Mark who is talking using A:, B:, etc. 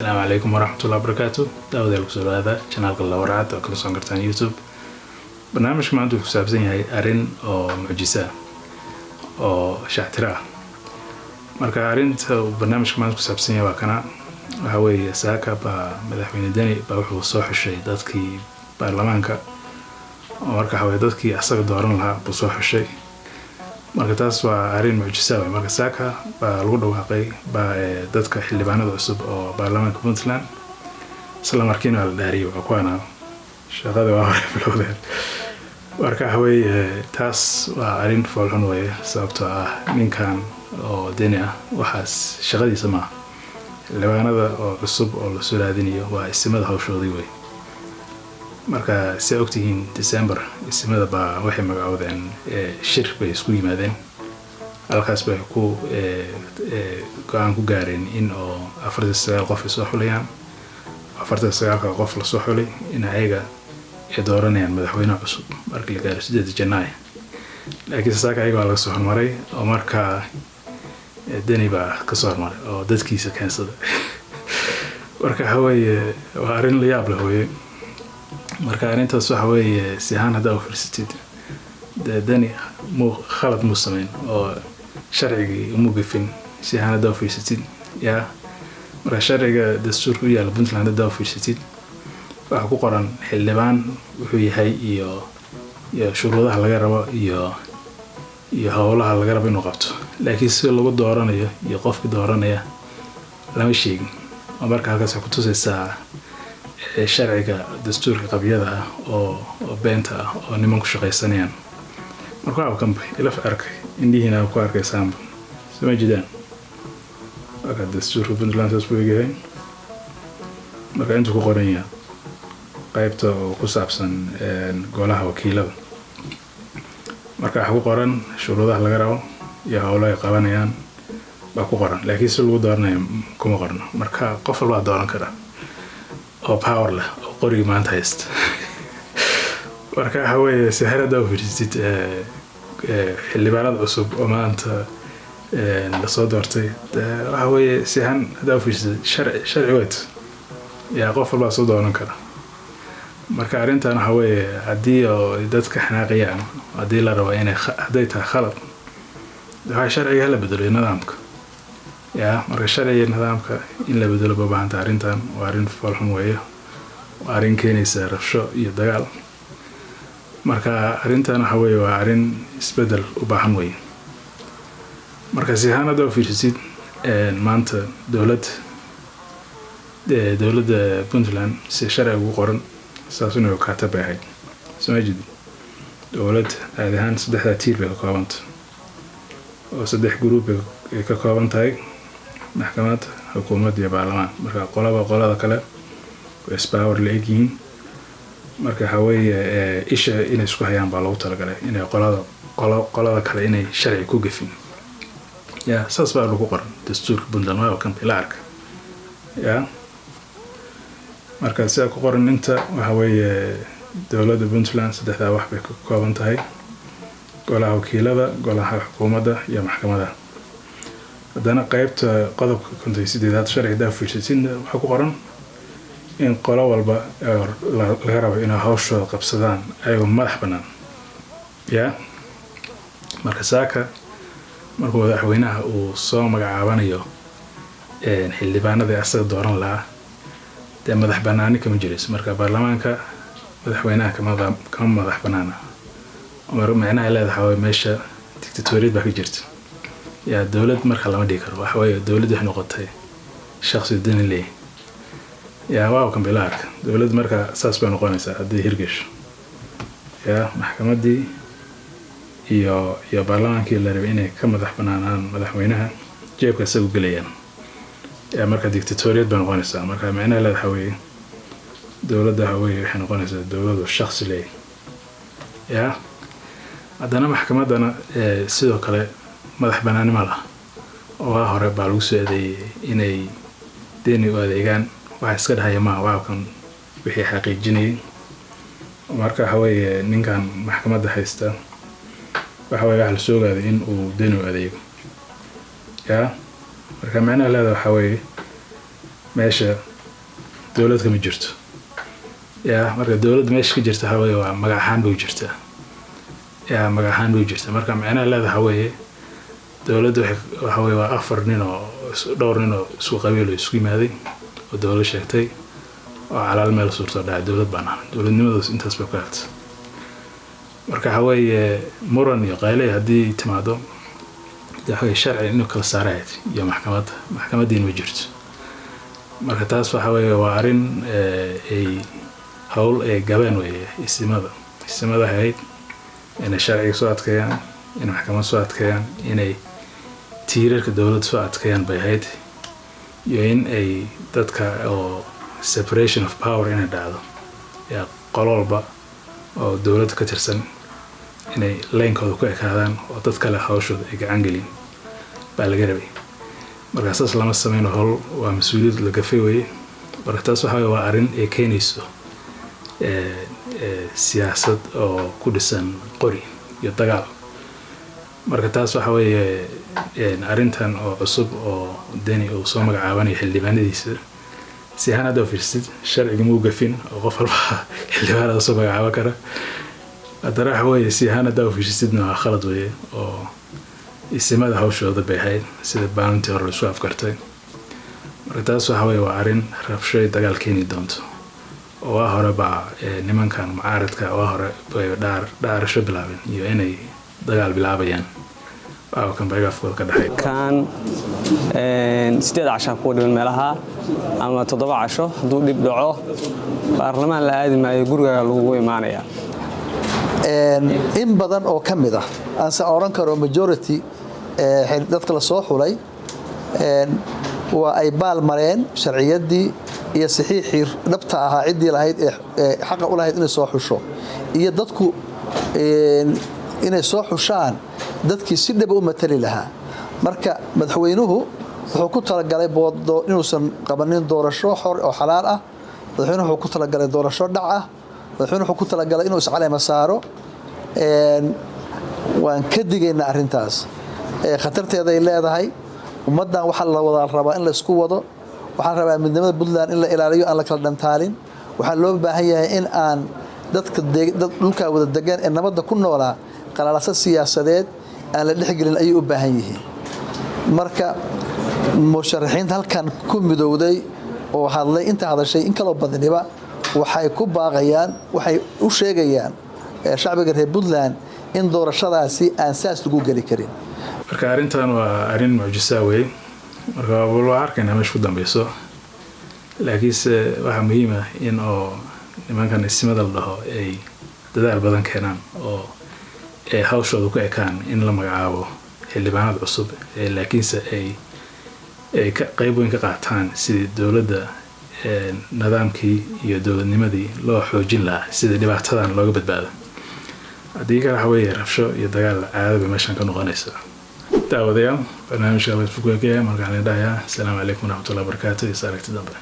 A: السلام عليكم ورحمة الله وبركاته. داود الكسور هذا channel اللورات أو كل صنقرتان يوتيوب. برنامج ما عنده سابسين هاي أرين أو معجزة أو شاطرة. مركا أرين برنامج ما عنده سابسين وكنا هو ساكا بمدحين دني بروح صوح الشيء دتكي برلمانكا. مركا هو دتكي أصلا دوران لها بصوح الشيء. marka taas waa arin mucjiso ah marka saaka baa lagu dhawaaqay dadka xildhibaanada cusub oo baarlamaanka Puntland isla markiina la dhaariyay kuwana shaqada waa hore bilowday marka haway taas waa arin foolxun way sababtoo ah ninkan oo deni ah waxaas shaqadiisa ma xildhibaanada oo cusub oo la soo raadinayo waa ismada hawshoodii way marka si ogtihiin December ismada baa waxay magacoodeen shir bay isku yimaadeen halkaas bay ku go'aan ku gaareen in oo 49 qof soo xulayaan 49 qof la soo xulay in ayaga ay dooranayaan madaxweyne cusub markii la gaaro 8 Janaayo laakiin saaka ayaga la soo hormaray oo marka deni baa ka soo hormaray oo dadkiisa keensaday marka haway waa arin la yaab leh way marka arintaas waxa weeye si ahaan hada u fiirsatid dani mu khalad mu sameyn oo sharciga mu gafin si ahaan hada u fiirsatid ya marka sharciga dastuurka u yaala Puntland hada u fiirsatid waxa ku qoran xildhibaan wuxuu yahay iyo shuruudaha laga rabo iyo hawlaha laga rabo inuu qabto laakiin si lagu dooranayo iyo qofka dooranaya lama sheegin marka halkaas ku tusaysaa sharciga dastuurka qabyada ah oo beenta ah oo niman ku shaqaysanayaan marka waxa kan ila arkay indiina ku arkaysaan soo jeedaan marka dastuurka Puntland soo soo marka inta ku qoranaya qaybta ku saabsan golaha wakiilada marka waxa ku qoran shuruudaha laga rabo iyo hawlaha ay qabanayaan baa ku qoran laakiin si lagu dooranayo kuma qorno marka qof walba dooran kara oo power la qori maanta hayst marka haway saharada u fiirsid xildhibaanada cusub oo maanta la soo doortay haway sahan hada u fiirsid sharci wad ya qof walba soo dooran kara marka arintan haway hadii dadka xanaaqayaan hadii la rabo inay haday tahay khalad waxa sharciga la bedelo nidaamka ya marka sharciga nidaamka in la bedelo baahan arintan waa arin foolxun way arin keenaysa rabsho iyo dagaal marka arintan waxa weeye waa arin isbedel u baahan way marka si hanada u fiirsid maanta dawladda Puntland si sharci ugu qoran saasuna ka tabahay Soomaalida dawlad ahaan saddexda tiir bay ka koobantay oo saddex group ay ka kooban tahay maxkamad xukuumad iyo baarlamaan marka qolada kale way power leeyihiin marka haway isha inay isku hayaan baa loo talagalay inay qolada kale inay sharci ku gafin ya saas baa lagu qoran dastuurka Puntland waa kan pilarka ya marka si ku qoran inta waxa weeye dawladda Puntland saddexda wax bay ka kooban tahay golaha wakiilada golaha xukuumadda iyo maxkamadda hadana qaybta qodobka 58 sharciga fiirsiinta waxa ku qoran in qolo walba laga rabo inay hawshooda qabsadaan ayagoo madax banaan ya marka saaka markuu madaxweynaha uu soo magacaabanayo xildhibaanada asaga dooran lahaa de madax banaani kama jiris marka baarlamaanka madaxweynaha kama madax banaana macnaha leedahay meesha dictatoriyad baa ka jirta ya dawlad marka lama dhigi karo waxa weeye dawladdu waxay noqotay shakhsi dani leh ya waa kan bilaarka dawlad marka saas bay noqonaysaa hadii hirgasho ya maxkamadii iyo baarlamaankii la rabay inay ka madax banaanaan madaxweynaha jeebka isagu galayaan ya marka dictatoriyad bay noqonaysaa marka macnaha leedahay weeye dawladda waxay noqonaysaa dawlad shakhsi leh ya hadana maxkamadana sidoo kale madax banaani ma laha oo hore baa lagu soo adeeyay inay deni u adeegaan waxa iska dhahay ma waa kan wixii xaqiijinay marka haway ninkan maxkamadda haysta waxa way wax la soo gaaday in uu deni u adeego ya marka macnaha leedahay waxa way meesha dowlad kama jirto yaa marka dowlad meesha ka jirta waxa weeye waa magac ahaan bay jirtaa yaa magac ahaan bay jirtaa marka macnaha leedahay weeye dowladdu waxa weeye waa afar nin oo dhowr nin oo isku qabiil isku yimaaday oo dowlad sheegtay oo calaal meel suurto dhacay dowlad baan ahay dowladnimadu intaas bay ku aagtay marka waxa weeye muran iyo qaylay haddii timaado waxa sharci inuu kala saaray iyo maxkamadiin ma jirto marka taas waxa weeye waa arin ay hawl ay gabeen weeye ismada hay'ad inay sharciga soo adkeeyaan in maxkamad soo adkeeyaan inay tiirarka dowladda soo adkeeyaan bay ahayd iyo in ay dadka oo separation of power inay dhacdo yaa qololba oo dowladda ka tirsan inay leenkooda ku ekaadaan oo dad kale hawshooda ay gacan gelin baa laga rabay marka saas lama sameyno hawl waa mas'uuliyad laga feeyo marka taas waxa waa arin ay keenayso siyaasad oo ku dhisan qori iyo dagaal marka taas waxa weeye arintan oo cusub oo dani uu soo magacaabanay xildhibaanadiisa si hanada fiirsid sharciga muu gafin oo qof walba xildhibaanada soo magacaaban kara hadana waxa weeye si hanada fiirsidna khalad weeye oo ismada hawshooda bay ahayd sida baalintii hore soo afkartay marka taas waxa weeye waa arin rabshay dagaal keeni doonto oo hore baa nimankan mucaaradka oo hore bay dhaarasho bilaabeen iyo inay dagaal bilaabayaan oo kan bay afkooda ka dhaxay
B: kan 8 casho ku dhiman meelaha ama 7 casho haduu dib dhaco baarlamaan la aadi maayo guriga lagu imaanaya
C: in badan oo kamid ah aan sa oran karo majority dadka la soo xulay waa ay baal mareen sharciyadii iyo saxiixii dhabta ahaa cidii lahayd ee xaq u lahayd inay soo xusho iyo dadku inay soo xushaan dadkii si dhab u matali lahaa marka madaxweynuhu wuxuu ku talagalay boodo inuusan qabanin doorasho xor oo xalaal ah madaxweynuhu wuxuu ku talagalay doorasho dhac ah madaxweynuhu wuxuu ku talagalay inuu iscaleema saaro waan ka digaynaa arintaas khatarteeda ay leedahay ummadan waxa la wada rabaa in la isku wado waxaan rabaa midnimada Puntland in la ilaaliyo aan la kala dhantaalin waxa loo baahan yahay in aan dadka dhulka wada degan ee nabadda ku noolaa qalalaasa siyaasadeed aan la dhixgelin ay u baahan yihiin marka musharaxiinta halkan ku midowday oo hadlay inta hadashay in kala badaniba waxay ku baaqayaan waxay u sheegayaan shacbiga reer Puntland in doorashadaasi aan saas lagu gali karin
A: marka arintan waa arin mucjiso weey marka wuu arkayna meesha ku dambayso laakiin waxa muhiim ah in oo nimankan ismada la dhaho ay dadaal badan keenaan oo ay hawshooda ku ekaan in la magacaabo xildhibaanad cusub laakiinse ay ka qayb weyn ka qaataan sidii dowladda nidaamkii iyo dowladnimadii loo xoojin lahaa sidii dhibaatadan looga badbaado haddii kale waxa weeye rabsho iyo dagaal caado meeshan ka noqonaysa daawadayaal barnaamijka Facebook markaan idhayaa assalaamu calaykum waraxmatullaahi wabarakaatuh iyo saaragti dambe